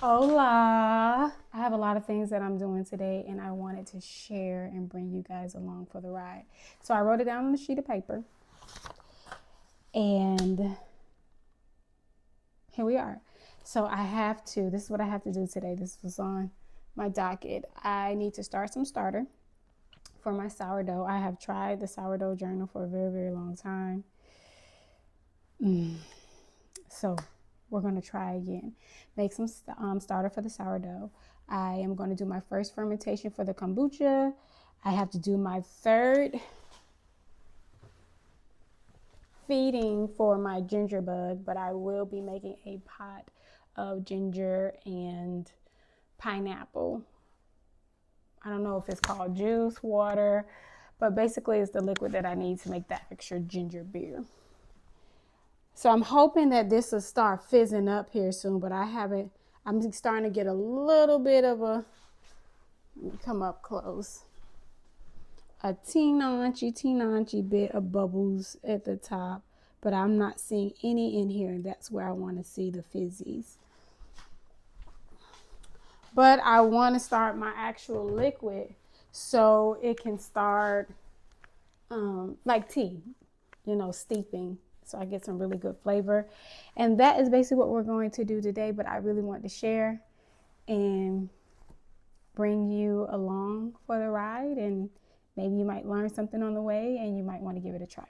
Hola! I have a lot of things that I'm doing today, and I wanted to share and bring you guys along for the ride. So I wrote it down on a sheet of paper, and here we are. So this is what I have to do today. This was on my docket. I need to start some starter for my sourdough. I have tried the sourdough journal for a very, very long time. So we're going to try again. Make some starter for the sourdough. I am going to do my first fermentation for the kombucha. I have to do my third feeding for my ginger bug, but I will be making a pot of ginger and pineapple. I don't know if it's called juice, water, but basically it's the liquid that I need to make that extra ginger beer. So I'm hoping that this will start fizzing up here soon, but I'm starting to get a little bit of let me come up close. A teeny bit of bubbles at the top, but I'm not seeing any in here, and that's where I want to see the fizzies. But I want to start my actual liquid so it can start like tea, steeping. So I get some really good flavor. And that is basically what we're going to do today, but I really want to share and bring you along for the ride, and maybe you might learn something on the way and you might want to give it a try.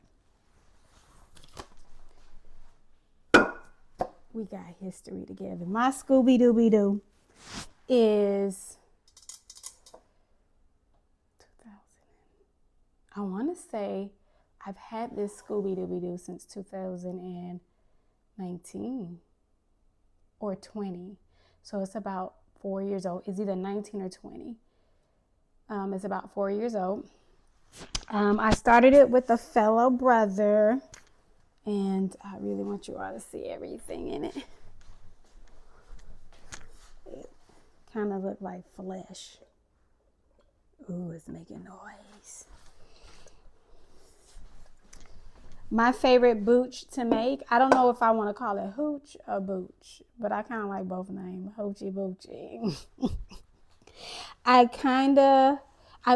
We got history together. My Scooby-Dooby-Doo is 2000. I want to say I've had this Scooby-Dooby-Doo since 2019 or 20. So it's about 4 years old. It's either 19 or 20. It's about 4 years old. I started it with a fellow brother, and I really want you all to see everything in it. It kind of looked like flesh. Ooh, it's making noise. My favorite booch to make, I don't know if I want to call it hooch or booch, but I kind of like both names, hoochie boochie.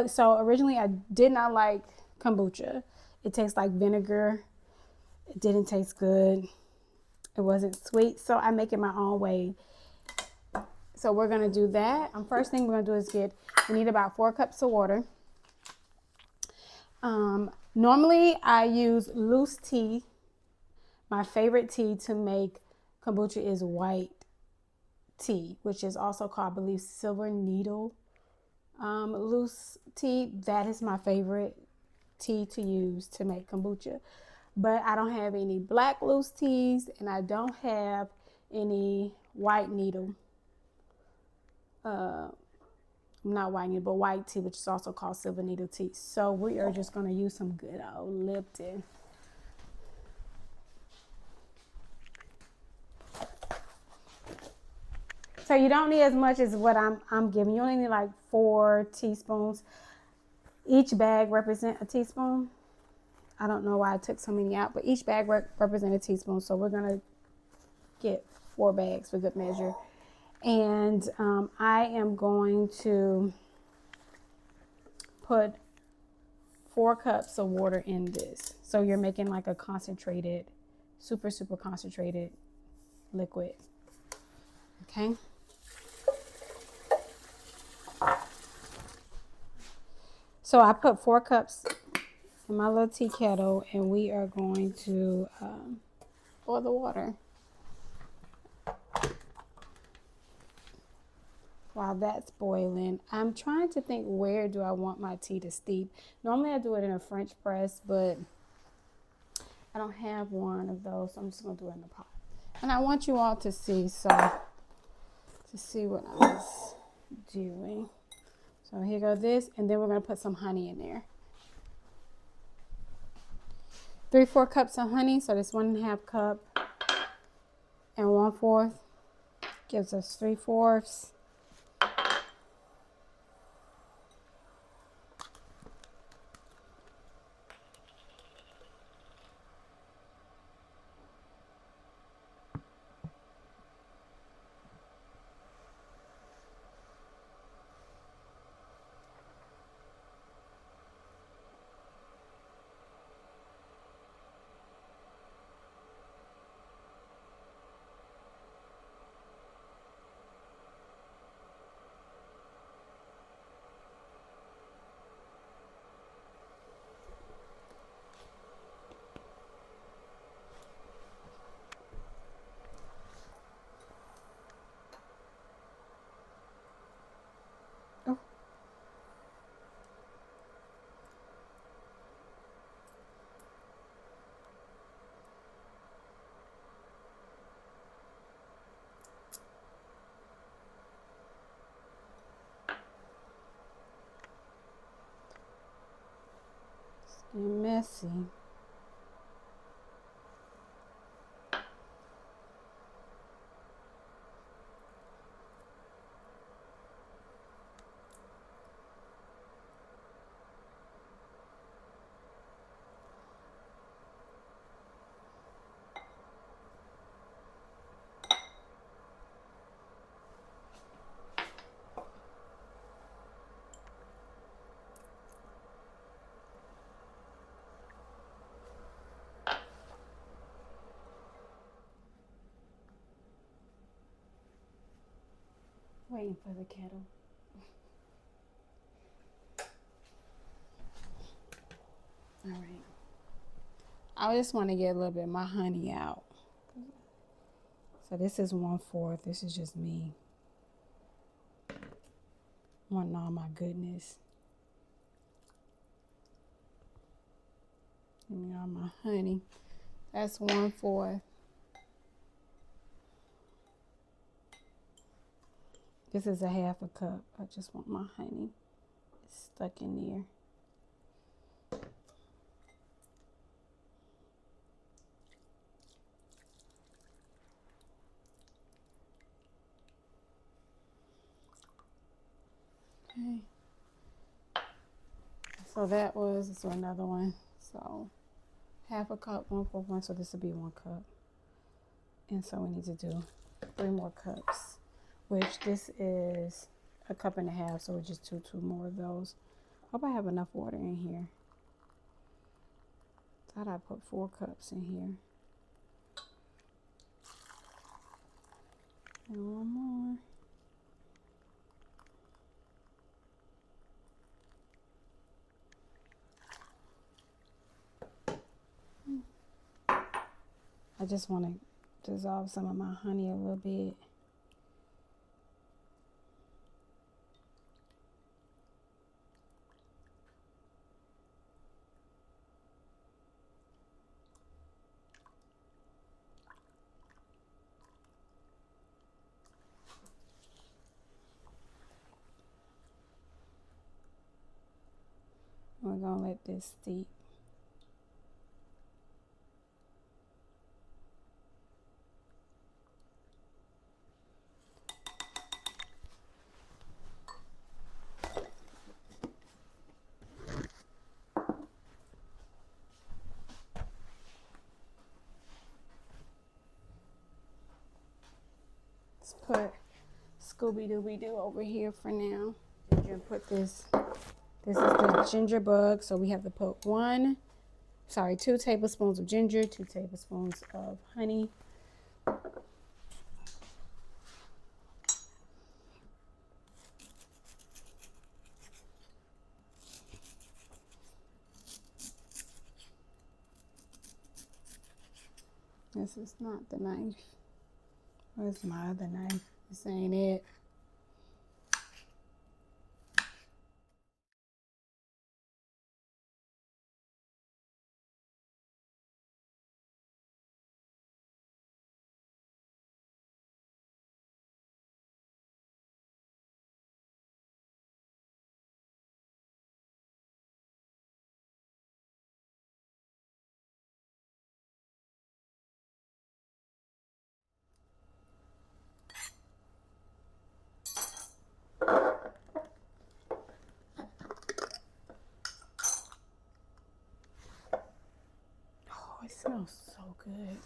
So originally I did not like kombucha. It tastes like vinegar. It didn't taste good. It wasn't sweet, so I make it my own way. So we're gonna do that. First thing we're gonna do is we need about 4 cups of water. Normally I use loose tea. My favorite tea to make kombucha is white tea, which is also called, I believe, silver needle loose tea. That is my favorite tea to use to make kombucha. But I don't have any black loose teas, and I don't have any white needle. Not white needle, but white tea, which is also called silver needle tea. So we are just going to use some good old Lipton. So you don't need as much as what I'm giving. You only need like 4 teaspoons. Each bag represents a teaspoon. I don't know why I took so many out, but each bag represents a teaspoon. So we're going to get 4 bags for good measure. And I am going to put 4 cups of water in this. So you're making like a concentrated, super concentrated liquid. Okay. So I put 4 cups in my little tea kettle, and we are going to boil the water. While that's boiling, I'm trying to think, where do I want my tea to steep? Normally I do it in a French press, but I don't have one of those, so I'm just going to do it in the pot. And I want you all to see, what I was doing. So here goes this, and then we're going to put some honey in there. 3/4 cups of honey, so this 1.5 cup and 1/4 gives us 3/4. Getting messy. Waiting for the kettle. All right. I just want to get a little bit of my honey out. So this is 1/4. This is just me wanting all my goodness. Give me all my honey. That's 1/4. This is a 1/2 cup. I just want my honey. It's stuck in there. Okay. So that was, so another one. So 1/2 cup, 1/4, so this will be 1 cup. And so we need to do 3 more cups, which this is 1.5 cups, so it's just two more of those. Hope I have enough water in here. Thought I put 4 cups in here. And 1 more. I just want to dissolve some of my honey a little bit. We're going to let this steep. Let's put Scooby-Dooby-Doo over here for now. Ginger, put this. This is the ginger bug, so we have to put 2 tablespoons of ginger, 2 tablespoons of honey. This is not the knife. Where's my other knife? This ain't it. Oh, it smells so good.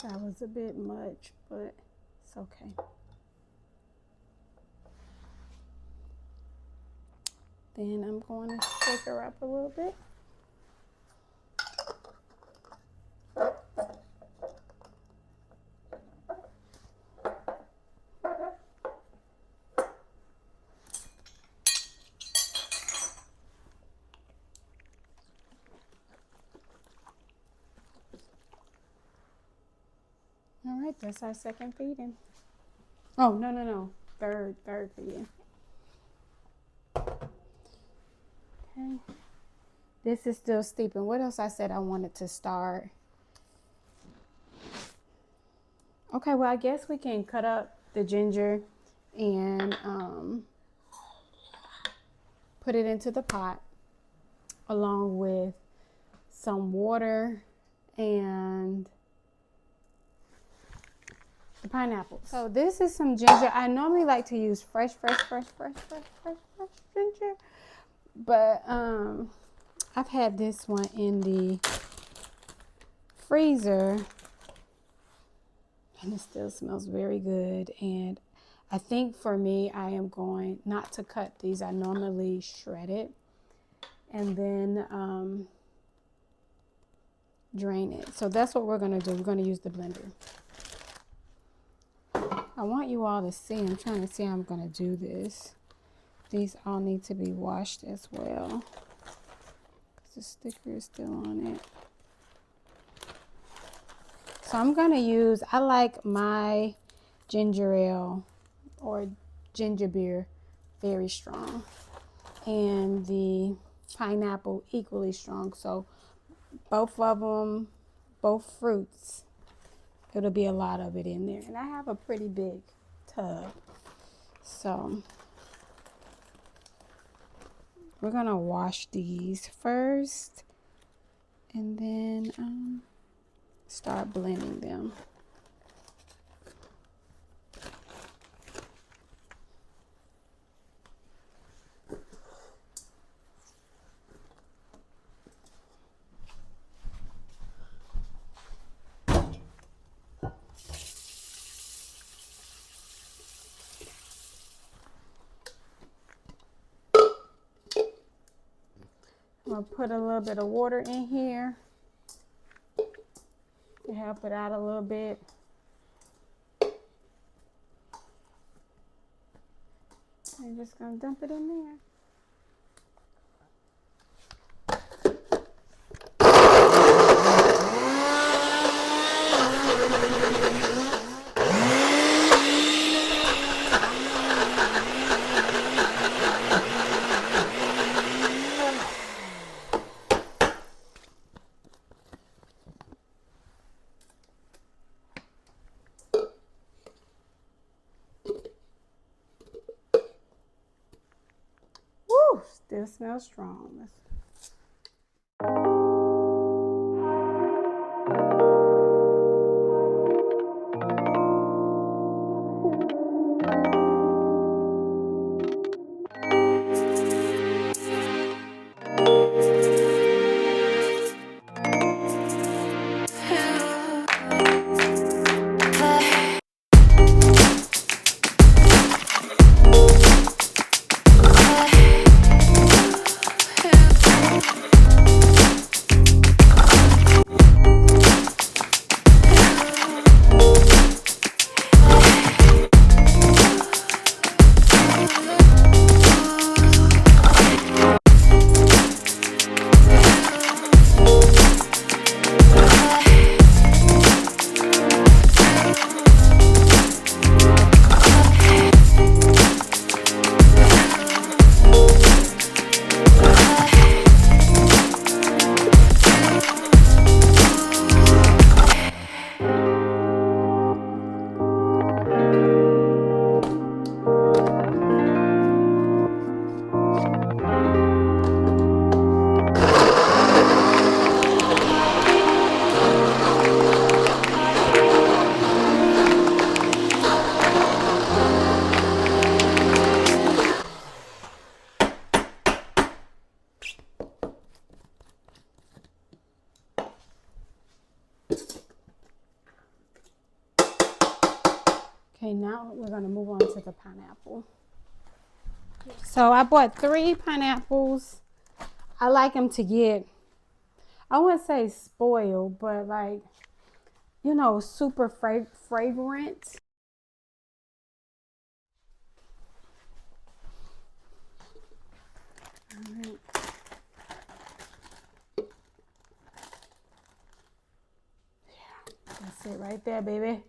That was a bit much, but it's okay. Then I'm going to shake her up a little bit. All right, that's our second feeding. Oh, no. Third feeding. Okay. This is still steeping. What else I said I wanted to start? Okay, well, I guess we can cut up the ginger and put it into the pot along with some water and the pineapples. So this is some ginger. I normally like to use fresh ginger, but I've had this one in the freezer and it still smells very good. And I think for me, I am going not to cut these. I normally shred it and then drain it. So that's what we're going to do. We're going to use the blender. I want you all to see. I'm trying to see how I'm going to do this. These all need to be washed as well because the sticker is still on it. So I'm going to use, I like my ginger ale or ginger beer very strong and the pineapple equally strong. So both of them, both fruits, it'll be a lot of it in there. And I have a pretty big tub. So we're going to wash these first and then start blending them. I'm going to put a little bit of water in here to help it out a little bit. I'm just going to dump it in there. Still smells strong. Okay, now we're going to move on to the pineapple. So I bought 3 pineapples. I like them to get, I wouldn't say spoiled, but like, you know, super fragrant. All right. Yeah, that's it right there, baby.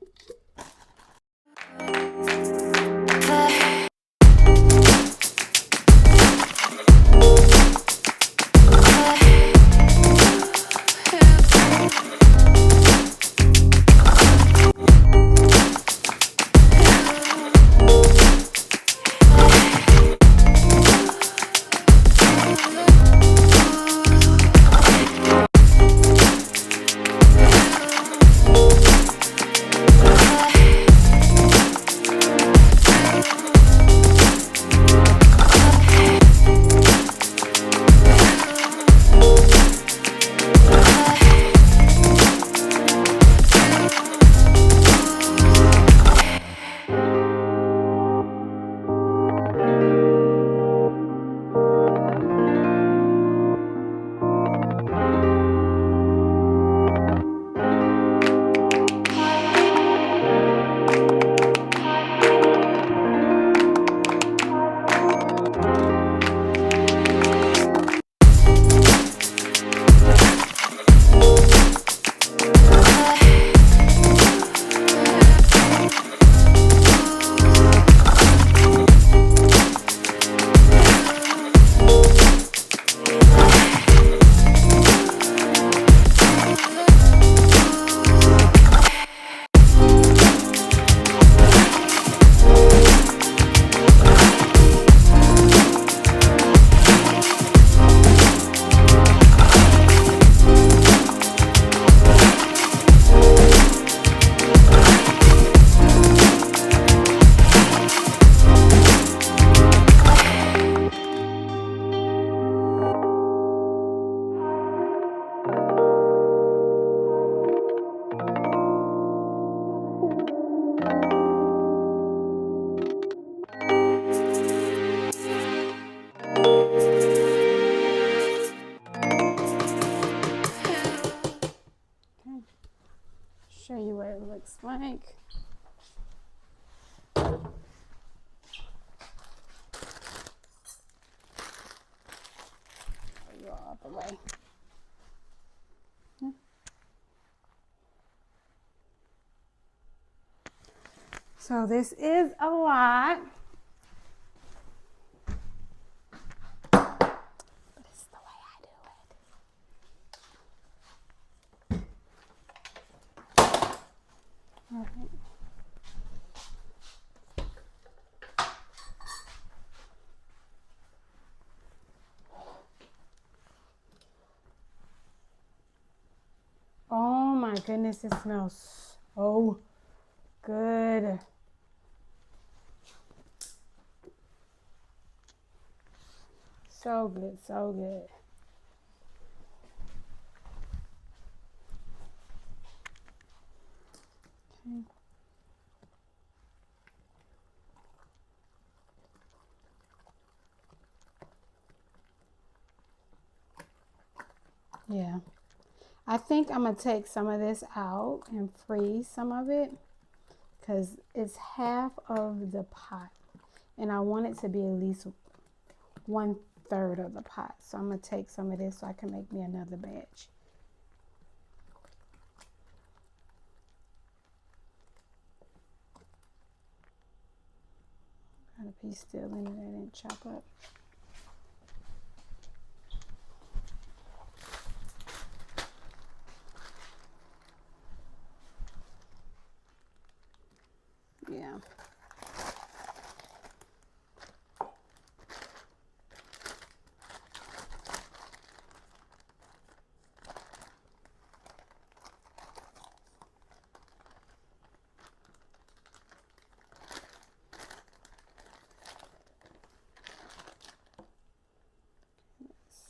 Show you what it looks like. You all the way. So this is a lot. But it's the way I do it. All right. Oh my goodness, it smells so good. So good, so good. Okay. Yeah. I think I'm going to take some of this out and freeze some of it because it's half of the pot. And I want it to be at least 1/3 of the pot. So I'm going to take some of this so I can make me another batch. Got a piece still in there that I didn't chop up. Yeah.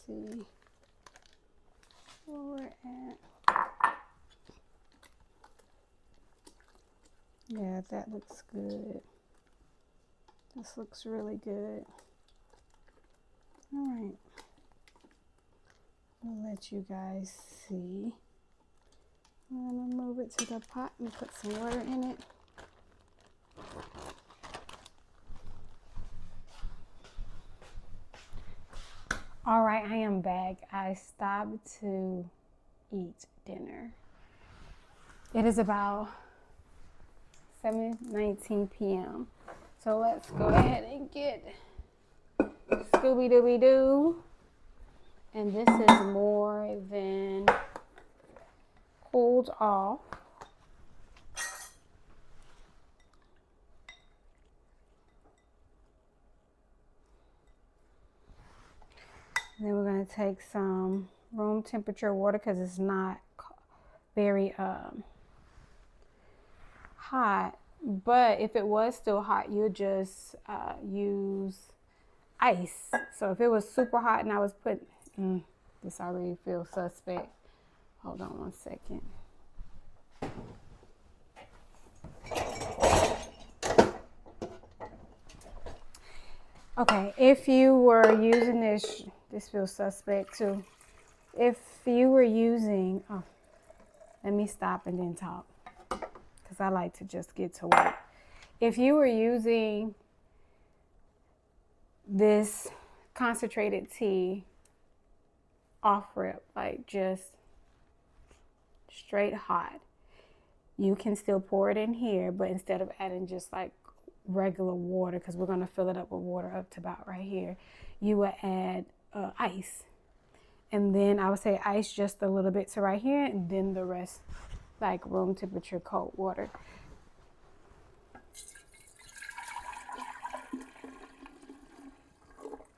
See where we're at. Yeah, God, that looks good. This looks really good. All right. I'll let you guys see. I'm gonna move it to the pot and put some water in it. All right, I am back. I stopped to eat dinner. It is about 7:19 p.m. So let's go ahead and get Scooby-Dooby-Doo. And this is more than cooled off. And then we're going to take some room temperature water because it's not very hot. But if it was still hot, you just use ice. So if it was super hot and I was putting, this already feels suspect. Hold on one second. Okay, if you were using this feels suspect too. If you were using, let me stop and then talk because I like to just get to work. If you were using this concentrated tea off rip, like just straight hot, you can still pour it in here, but instead of adding just like regular water, because we're going to fill it up with water up to about right here, you would add ice. And then I would say ice just a little bit to right here, and then the rest like room temperature cold water.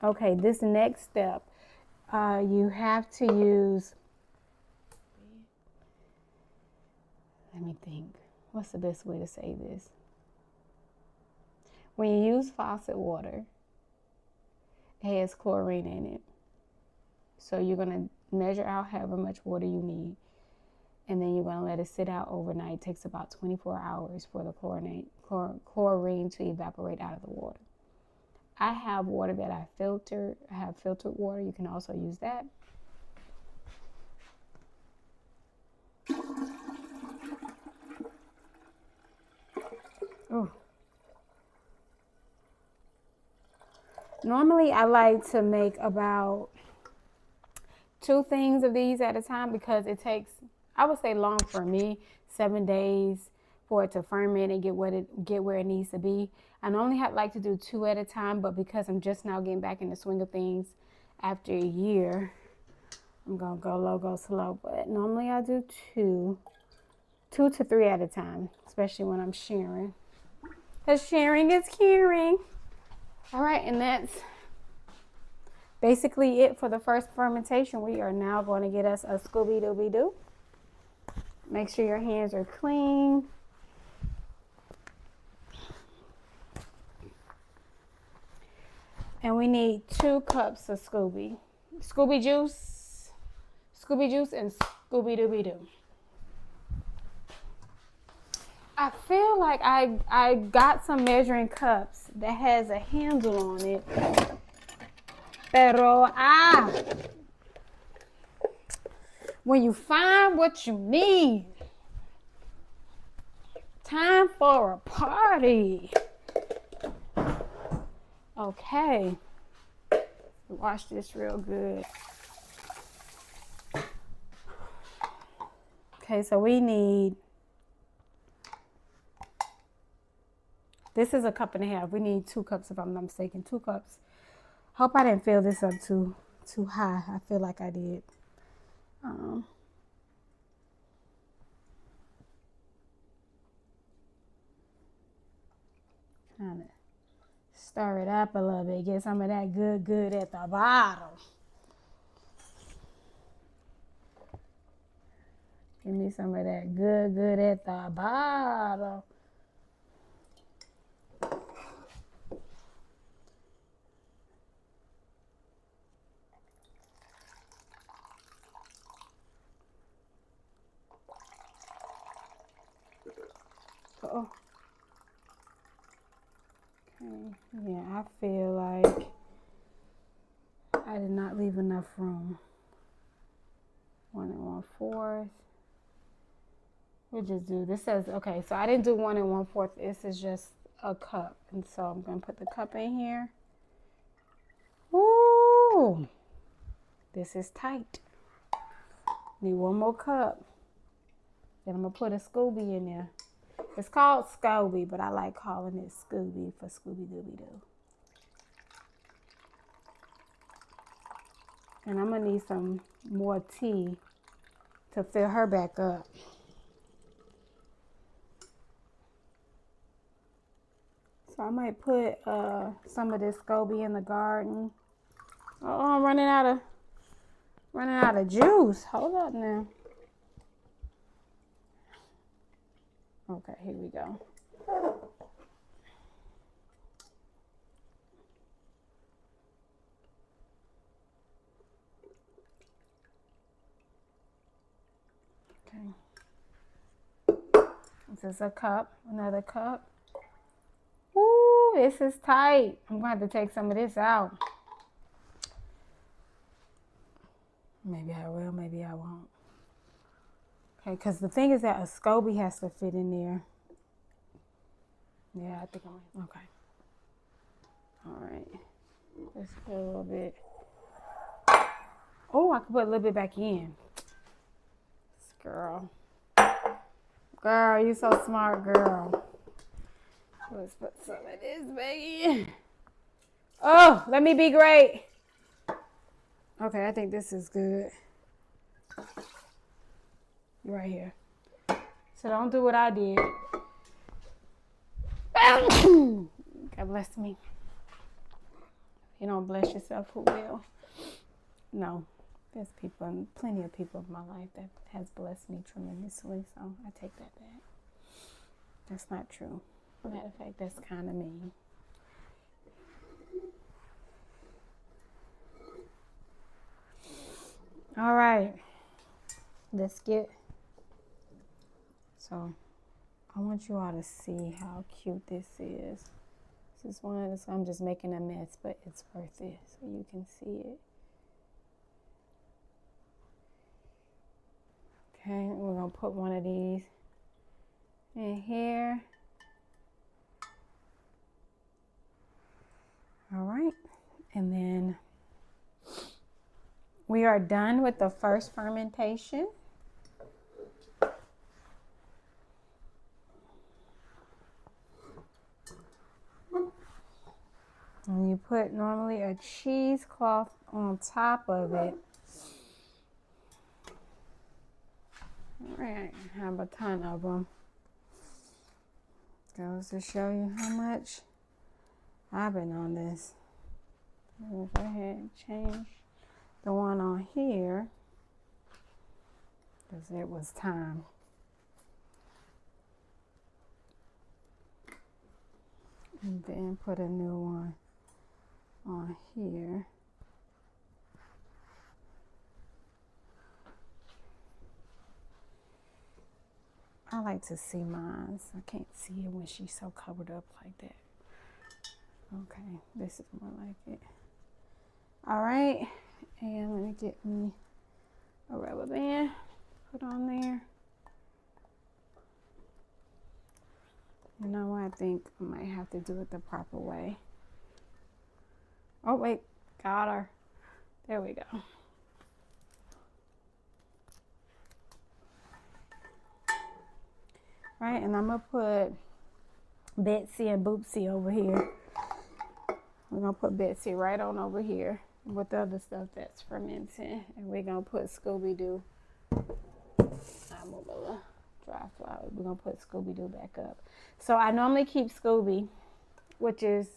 Okay, this next step, you have to use, let me think, what's the best way to say this? When you use faucet water, it has chlorine in it. So you're going to measure out however much water you need, and then you're going to let it sit out overnight. It takes about 24 hours for the chlorine to evaporate out of the water. I have water that I filter. I have filtered water. You can also use that. Oh. Normally, I like to make about 2 things of these at a time because it takes, I would say long for me, 7 days for it to ferment and get where it needs to be. I normally like to do 2 at a time, but because I'm just now getting back in the swing of things after a year, I'm going to go low, go slow. But normally I do 2 to 3 at a time, especially when I'm sharing. Because sharing is caring. All right, and that's basically it for the first fermentation. We are now going to get us a Scooby-Dooby-Doo. Make sure your hands are clean. And we need 2 cups of Scooby juice and Scooby-Dooby-Doo. I feel like I got some measuring cups that has a handle on it. Pero when you find what you need, time for a party. Okay, wash this real good. Okay, so we need, this is 1.5 cups. We need 2 cups if I'm not mistaken, 2 cups. Hope I didn't fill this up too high. I feel like I did. Kind of stir it up a little bit. Get some of that good at the bottom. Give me some of that good at the bottom. Oh. Yeah, I feel like I did not leave enough room. 1 1/4. We'll just do, this says, okay, so I didn't do 1 1/4. This is just a cup. And so I'm going to put the cup in here. Ooh, this is tight. Need 1 more cup. Then I'm going to put a Scooby in there. It's called Scooby, but I like calling it Scooby for Scooby-Dooby-Doo. And I'm going to need some more tea to fill her back up. So I might put some of this Scooby in the garden. Oh, I'm running out of juice. Hold up now. Okay, here we go. Okay. This is a cup, another cup. Ooh, this is tight. I'm going to have to take some of this out. Maybe I will, maybe I won't. Okay, because the thing is that a Scooby has to fit in there. Yeah, I think I'm okay. All right. Let's put a little bit. Oh, I can put a little bit back in. Girl. Girl, you so smart, girl. Let's put some of this back in. Oh, let me be great. Okay, I think this is good. Right here. So don't do what I did. God bless me. If you don't bless yourself, who will? No. There's people, plenty of people in my life that has blessed me tremendously, so I take that back. That's not true. Matter of fact, that's kind of mean. All right. Let's get, so I want you all to see how cute this is. This is one of those, I'm just making a mess, but it's worth it, so you can see it. Okay, we're going to put one of these in here. All right, and then we are done with the first fermentation. And you put normally a cheesecloth on top of it. All right, I have a ton of them. Goes to show you how much I've been on this. We'll go ahead and change the one on here because it was time. And then put a new one on here. I like to see mine. I can't see it when she's so covered up like that. Okay, this is more like it. All right, and let me get me a rubber band, put on there. You know what, I think I might have to do it the proper way. Oh wait, got her. There we go. Right, and I'm gonna put Betsy and Boopsy over here. We're gonna put Betsy right on over here with the other stuff that's fermenting, and we're gonna put Scooby-Doo. I'm a little dry flour. We're gonna put Scooby-Doo back up. So I normally keep Scooby, which is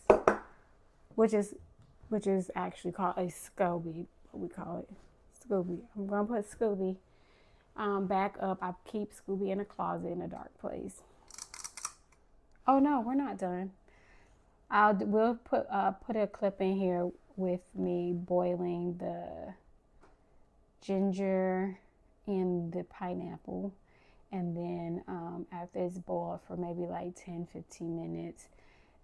actually called a Scooby, but we call it Scooby. I'm gonna put Scooby back up. I keep Scooby in a closet in a dark place. Oh no, we're not done. We'll put a clip in here with me boiling the ginger and the pineapple, and then after it's boiled for maybe like 10-15 minutes,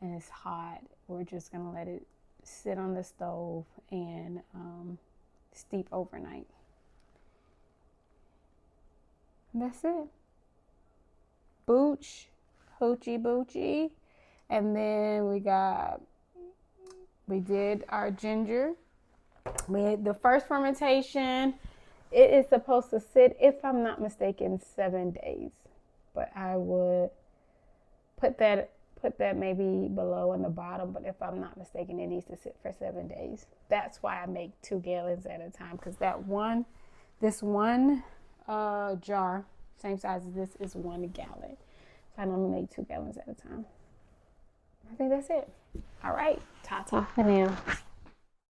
and it's hot. We're just gonna let it sit on the stove and steep overnight. And that's it. Booch, hoochie boochie. And then we did our ginger. We had the first fermentation. It is supposed to sit, if I'm not mistaken, 7 days. But I would put that maybe below in the bottom. But if I'm not mistaken, it needs to sit for 7 days. That's why I make 2 gallons at a time, because this one jar, same size as this, is 1 gallon. So I normally make 2 gallons at a time. I think that's it. All right, ta-ta for now.